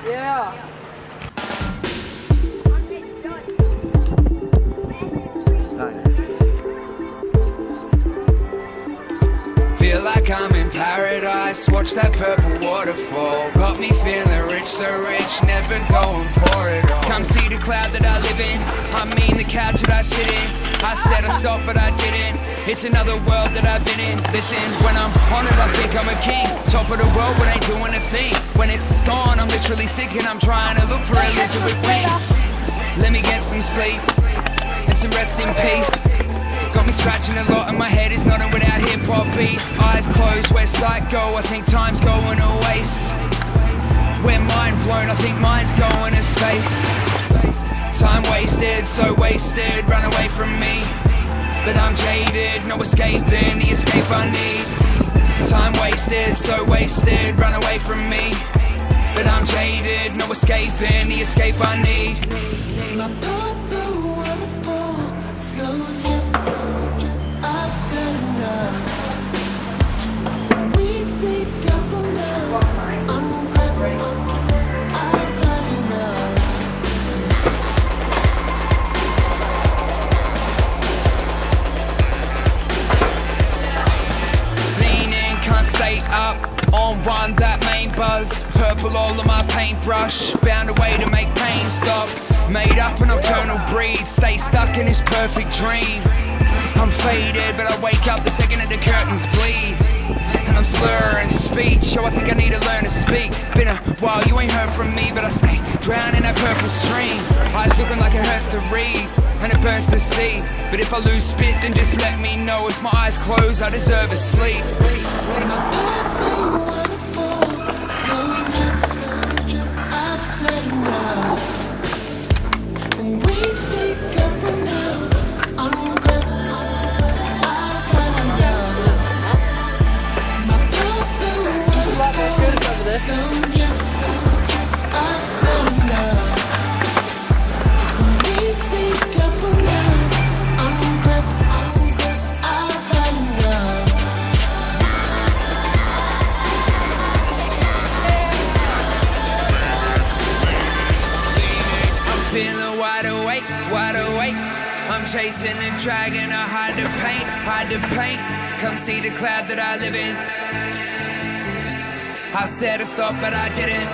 Yeah. Feel like I'm in paradise, watch that purple waterfall. Got me feeling rich, so rich, never go and pour it all. Come see the cloud that I live in, I mean the couch that I sit in. I said I stopped but I didn't, it's another world that I've been in. Listen, when I'm on it I think I'm a king. Top of the world but ain't doing a thing. When it's gone I'm literally sick and I'm trying to look for Elizabeth wings. Let me get some sleep and some rest in peace. Got me scratching a lot and my head is nodding without hip-hop beats. Eyes closed, where sight go, I think time's going to waste. Where mind blown, I think mind's going to space. Time wasted, so wasted, run away from me. But I'm jaded, no escaping, the escape I need. Time wasted, so wasted, run away from me. But I'm jaded, no escaping, the escape I need. My purple waterfall, slow drip, I've said enough. We say double now, I'm grabbing, I've had enough. Leaning, can't stay up, on one, that main buzz. Purple all on my paintbrush, found a way to make pain stop. Made up a nocturnal breed, stay stuck in this perfect dream. I'm faded, but I wake up the second that the curtains bleed. And I'm slurring speech, oh I think I need to learn to speak. Been a while, you ain't heard from me, but I stay drowned in that purple stream. Eyes looking like it hurts to read, and it burns to see. But if I lose spit, then just let me know. If my eyes close, I deserve a sleep. My purple waterfall, slow drip, I've said enough. We say double now, I'm grabbing, I've had enough. My purple waterfall, slow drip, I've said enough. We say double now, I'm grabbing, I've had enough. I'm feeling wide awake, wide awake. I'm chasing a dragon, I hide the paint, hide the paint. Come see the cloud that I live in. I said to stop, but I didn't.